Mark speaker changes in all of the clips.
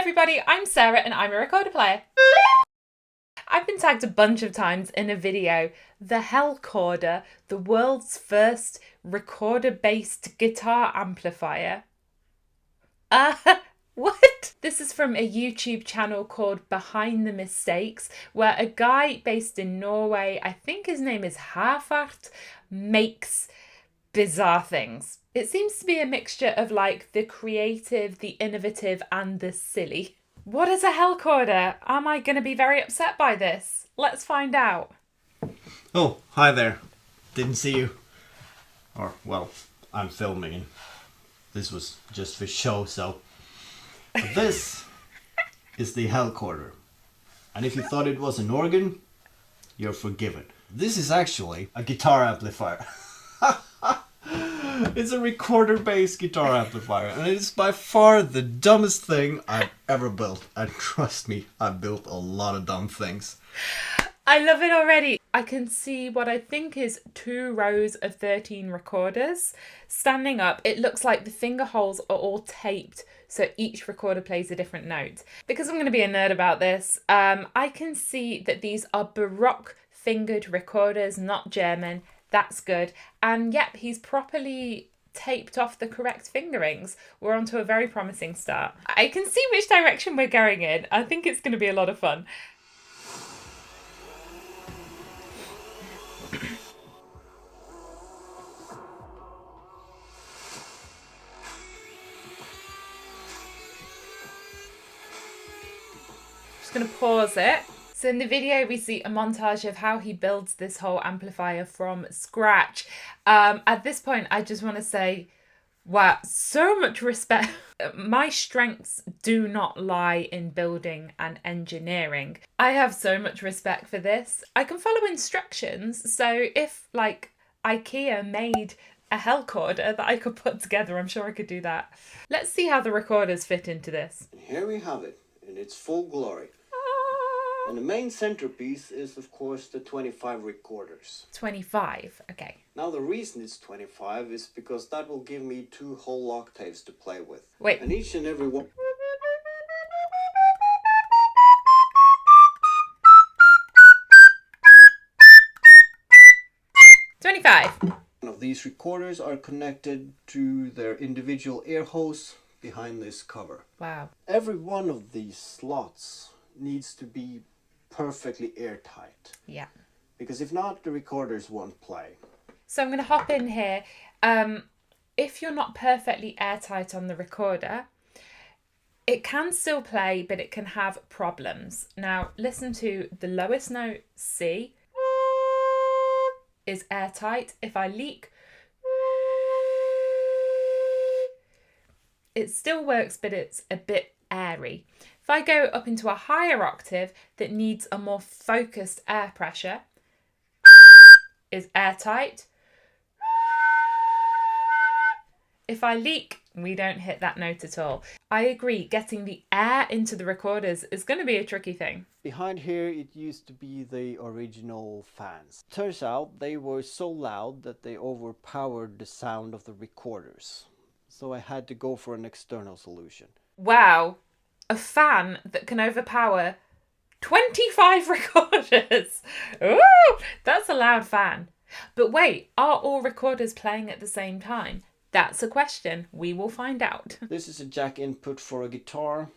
Speaker 1: everybody, I'm Sarah and I'm a recorder player. I've been tagged a bunch of times in a video, the Hellcorder, the world's first recorder-based guitar amplifier. What? This is from a YouTube channel called Behind the Mistakes, where a guy based in Norway, I think his name is Hafart, makes bizarre things. It seems to be a mixture of like the creative, the innovative and the silly. What is a Hellcorder? Am I going to be very upset by this? Let's find out.
Speaker 2: Oh, hi there. Didn't see you. Or, well, I'm filming. This was just for show, so... But this is the Hellcorder. And if you thought it was an organ, you're forgiven. This is actually a guitar amplifier. It's a recorder-based guitar amplifier, and it is by far the dumbest thing I've ever built. And trust me, I've built a lot of dumb things.
Speaker 1: I love it already. I can see what I think is 2 rows of 13 recorders. Standing up, it looks like the finger holes are all taped, so each recorder plays a different note. Because I'm going to be a nerd about this, I can see that these are Baroque fingered recorders, not German. That's good. And yep, he's properly taped off the correct fingerings. We're on to a very promising start. I can see which direction we're going in. I think it's going to be a lot of fun. Just going to pause it. So in the video, we see a montage of how he builds this whole amplifier from scratch. At this point, I just want to say, wow, so much respect. My strengths do not lie in building and engineering. I have so much respect for this. I can follow instructions. So if like IKEA made a Hellcorder that I could put together, I'm sure I could do that. Let's see how the recorders fit into this.
Speaker 2: And here we have it in its full glory. And the main centerpiece is, of course, the 25 recorders.
Speaker 1: 25, okay.
Speaker 2: Now the reason it's 25 is because that will give me 2 whole octaves to play with.
Speaker 1: Wait.
Speaker 2: And each and every one...
Speaker 1: 25.
Speaker 2: One of these recorders are connected to their individual air hose behind this cover.
Speaker 1: Wow.
Speaker 2: Every one of these slots needs to be perfectly airtight.
Speaker 1: Yeah.
Speaker 2: Because if not, the recorders won't play.
Speaker 1: So I'm going to hop in here. If you're not perfectly airtight on the recorder, it can still play, but it can have problems. Now, listen to the lowest note, C, is airtight. If I leak, it still works, but it's a bit airy. If I go up into a higher octave that needs a more focused air pressure, is airtight. If I leak, we don't hit that note at all. I agree, getting the air into the recorders is going to be a tricky thing.
Speaker 2: Behind here it used to be the original fans. Turns out they were so loud that they overpowered the sound of the recorders. So I had to go for an external solution.
Speaker 1: Wow, a fan that can overpower 25 recorders. Ooh, that's a loud fan. But wait, are all recorders playing at the same time? That's a question. We will find out.
Speaker 2: This is a jack input for a guitar.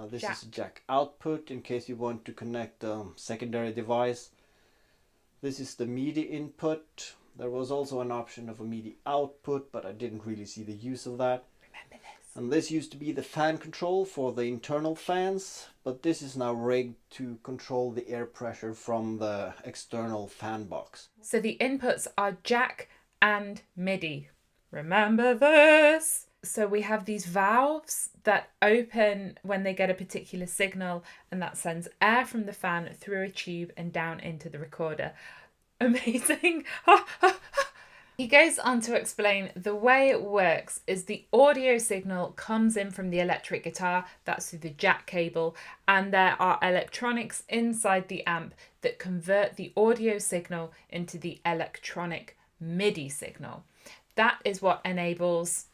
Speaker 2: This is a jack output in case you want to connect a secondary device. This is the MIDI input. There was also an option of a MIDI output, but I didn't really see the use of that.
Speaker 1: Remember this.
Speaker 2: And this used to be the fan control for the internal fans, but this is now rigged to control the air pressure from the external fan box.
Speaker 1: So the inputs are jack and MIDI. Remember this. So we have these valves that open when they get a particular signal, and that sends air from the fan through a tube and down into the recorder. Amazing. He goes on to explain the way it works is the audio signal comes in from the electric guitar, that's through the jack cable, and there are electronics inside the amp that convert the audio signal into the electronic MIDI signal. That is what enables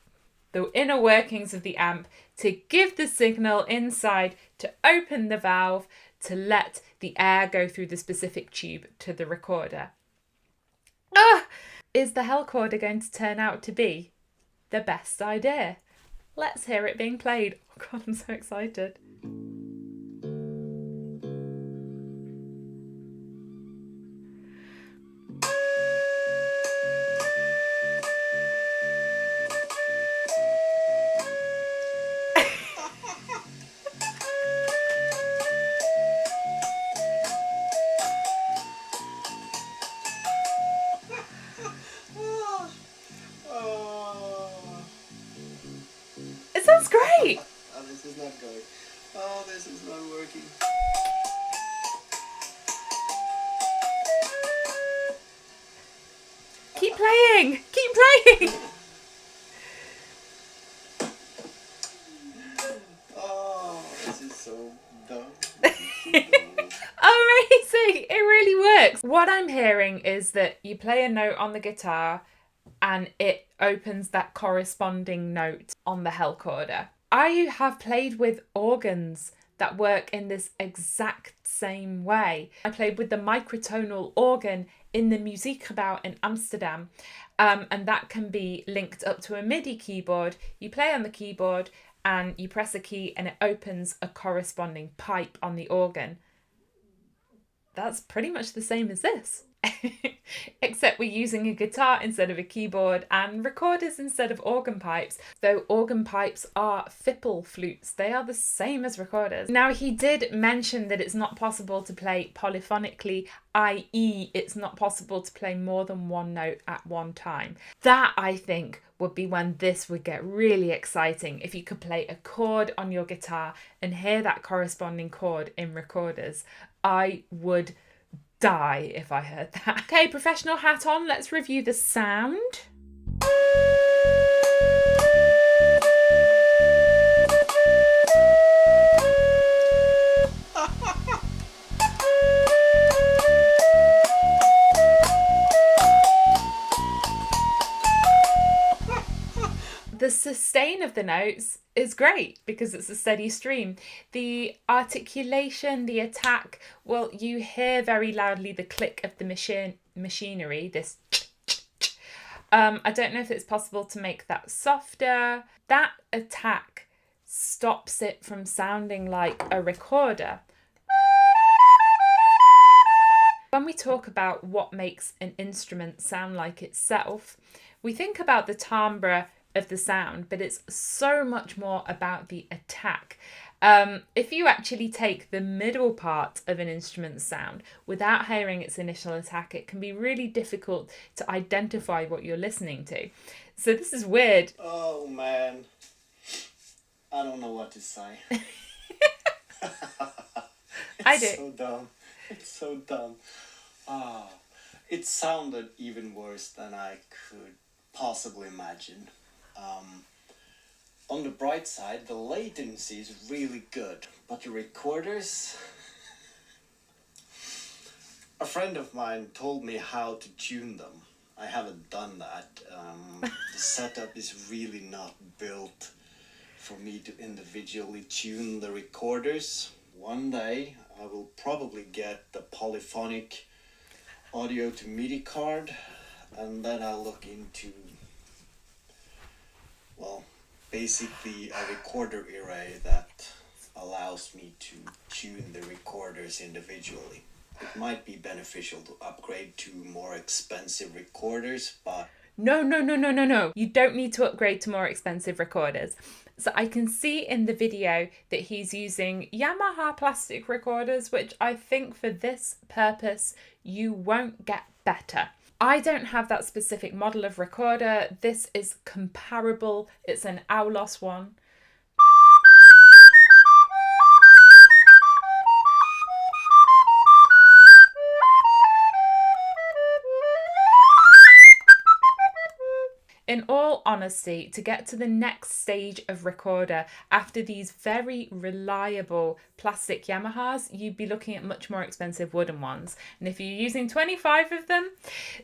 Speaker 1: the inner workings of the amp to give the signal inside to open the valve to let the air go through the specific tube to the recorder. Is the Hellcorder going to turn out to be the best idea? Let's hear it being played. Oh God, I'm so excited. It sounds great.
Speaker 2: Oh, this is not going. Oh, this is not working.
Speaker 1: Keep playing. Keep playing.
Speaker 2: Oh, this is so dumb.
Speaker 1: Amazing. It really works. What I'm hearing is that you play a note on the guitar and it opens that corresponding note on the Hellcorder. I have played with organs that work in this exact same way. I played with the microtonal organ in the Muziekgebouw in Amsterdam, and that can be linked up to a MIDI keyboard. You play on the keyboard and you press a key and it opens a corresponding pipe on the organ. That's pretty much the same as this. Except we're using a guitar instead of a keyboard and recorders instead of organ pipes, though organ pipes are fipple flutes. They are the same as recorders. Now, he did mention that it's not possible to play polyphonically, i.e. it's not possible to play more than one note at one time. That, I think, would be when this would get really exciting, if you could play a chord on your guitar and hear that corresponding chord in recorders. I would die if I heard that. Okay, professional hat on, let's review the sound. The sustain of the notes is great because it's a steady stream. The articulation, the attack, well, you hear very loudly the click of the machinery, this I don't know if it's possible to make that softer. That attack stops it from sounding like a recorder. When we talk about what makes an instrument sound like itself, we think about the timbre of the sound, but it's so much more about the attack. If you actually take the middle part of an instrument's sound without hearing its initial attack, it can be really difficult to identify what you're listening to. So this is weird.
Speaker 2: Oh man, I don't know what to say.
Speaker 1: I do.
Speaker 2: It's so dumb. It's so dumb. It sounded even worse than I could possibly imagine. On the bright side, the latency is really good, but the recorders... A friend of mine told me how to tune them. I haven't done that. The setup is really not built for me to individually tune the recorders. One day I will probably get the polyphonic audio to MIDI card, and then I'll look into, well, basically a recorder array that allows me to tune the recorders individually. It might be beneficial to upgrade to more expensive recorders, but...
Speaker 1: No. You don't need to upgrade to more expensive recorders. So I can see in the video that he's using Yamaha plastic recorders, which I think for this purpose, you won't get better. I don't have that specific model of recorder. This is comparable. It's an Aulos one. In all all honesty, to get to the next stage of recorder after these very reliable plastic Yamahas, you'd be looking at much more expensive wooden ones. And if you're using 25 of them,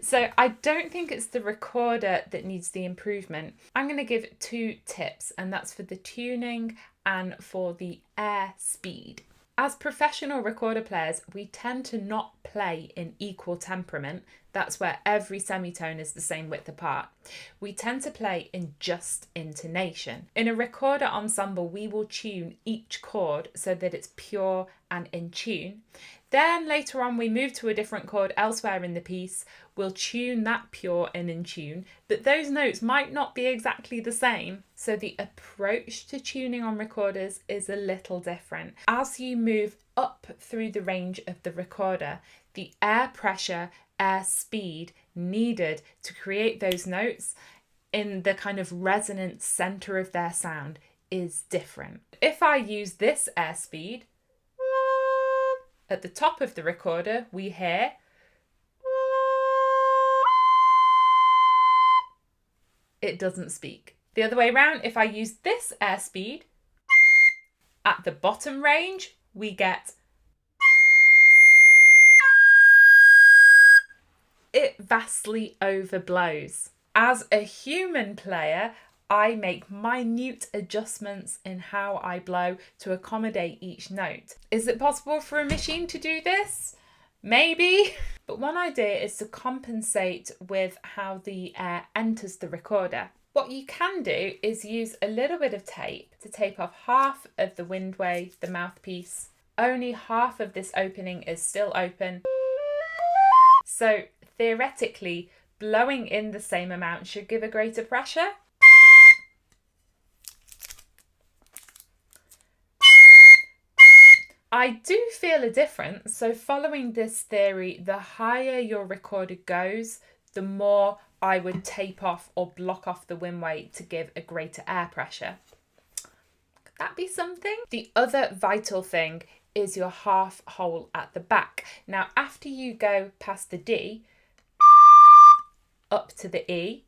Speaker 1: so I don't think it's the recorder that needs the improvement. I'm going to give 2 tips, and that's for the tuning and for the air speed. As professional recorder players, we tend to not play in equal temperament. That's where every semitone is the same width apart. We tend to play in just intonation. In a recorder ensemble, we will tune each chord so that it's pure and in tune. Then later on, we move to a different chord elsewhere in the piece. We'll tune that pure and in tune, but those notes might not be exactly the same. So the approach to tuning on recorders is a little different. As you move up through the range of the recorder, the air pressure, air speed needed to create those notes in the kind of resonant center of their sound is different. If I use this air speed, at the top of the recorder, we hear it doesn't speak. The other way around, if I use this air speed, at the bottom range, we get it vastly overblows. As a human player, I make minute adjustments in how I blow to accommodate each note. Is it possible for a machine to do this? Maybe. But one idea is to compensate with how the air enters the recorder. What you can do is use a little bit of tape to tape off half of the windway, the mouthpiece. Only half of this opening is still open. So theoretically, blowing in the same amount should give a greater pressure. I do feel a difference. So following this theory, the higher your recorder goes, the more I would tape off or block off the windway to give a greater air pressure. Could that be something? The other vital thing is your half hole at the back. Now, after you go past the D, up to the E,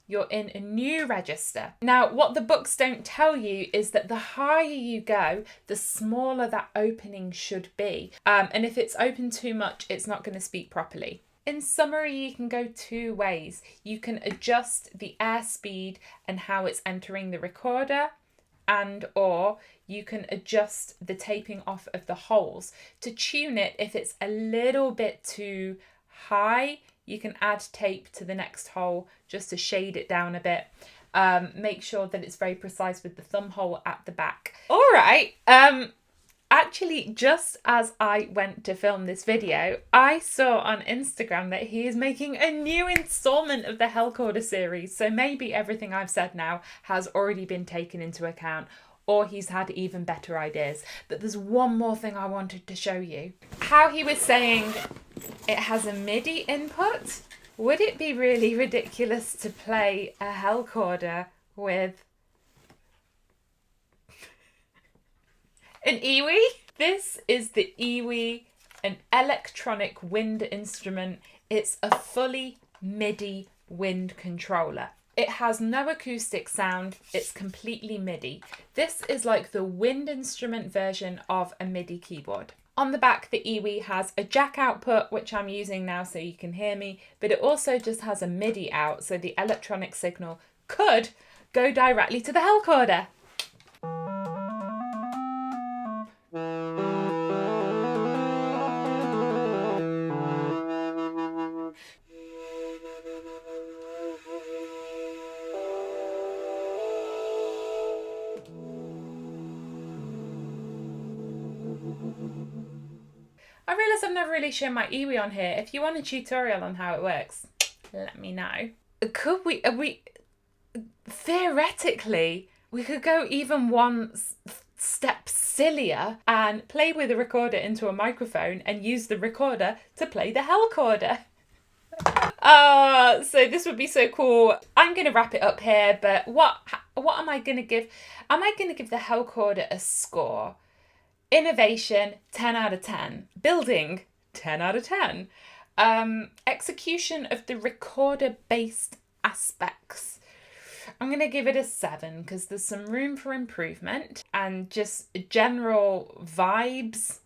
Speaker 1: you're in a new register. Now, what the books don't tell you is that the higher you go, the smaller that opening should be. And if it's open too much, it's not going to speak properly. In summary, you can go 2 ways. You can adjust the air speed and how it's entering the recorder, and or you can adjust the taping off of the holes. To tune it, if it's a little bit too high, you can add tape to the next hole just to shade it down a bit. Make sure that it's very precise with the thumb hole at the back. All right. Actually, just as I went to film this video, I saw on Instagram that he is making a new installment of the Hellcorder series. So maybe everything I've said now has already been taken into account, or he's had even better ideas. But there's one more thing I wanted to show you. How he was saying it has a MIDI input. Would it be really ridiculous to play a Hellcorder with an iwi? This is the iwi, an electronic wind instrument. It's a fully MIDI wind controller. It has no acoustic sound, it's completely MIDI. This is like the wind instrument version of a MIDI keyboard. On the back, the iwi has a jack output, which I'm using now so you can hear me, but it also just has a MIDI out, so the electronic signal could go directly to the Hellcorder. I realise I've never really shown my iwi on here. If you want a tutorial on how it works, let me know. Could we theoretically, we could go even one step sillier and play with a recorder into a microphone and use the recorder to play the Hellcorder. So this would be so cool. I'm going to wrap it up here, but what am I going to give? Am I going to give the Hellcorder a score? Innovation, 10 out of 10. Building, 10 out of 10. Execution of the recorder-based aspects. I'm going to give it a 7 because there's some room for improvement, and just general vibes,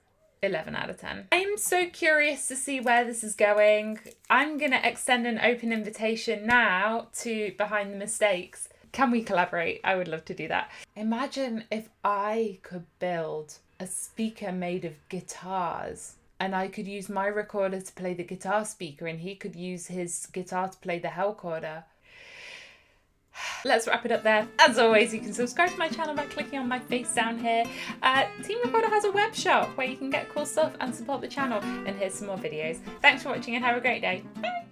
Speaker 1: 11 out of 10. I'm so curious to see where this is going. I'm going to extend an open invitation now to Behind the Mistakes. Can we collaborate? I would love to do that. Imagine if I could build a speaker made of guitars, and I could use my recorder to play the guitar speaker and he could use his guitar to play the Hellcorder. Let's wrap it up there. As always, you can subscribe to my channel by clicking on my face down here. Team Recorder has a web shop where you can get cool stuff and support the channel. And here's some more videos. Thanks for watching and have a great day. Bye!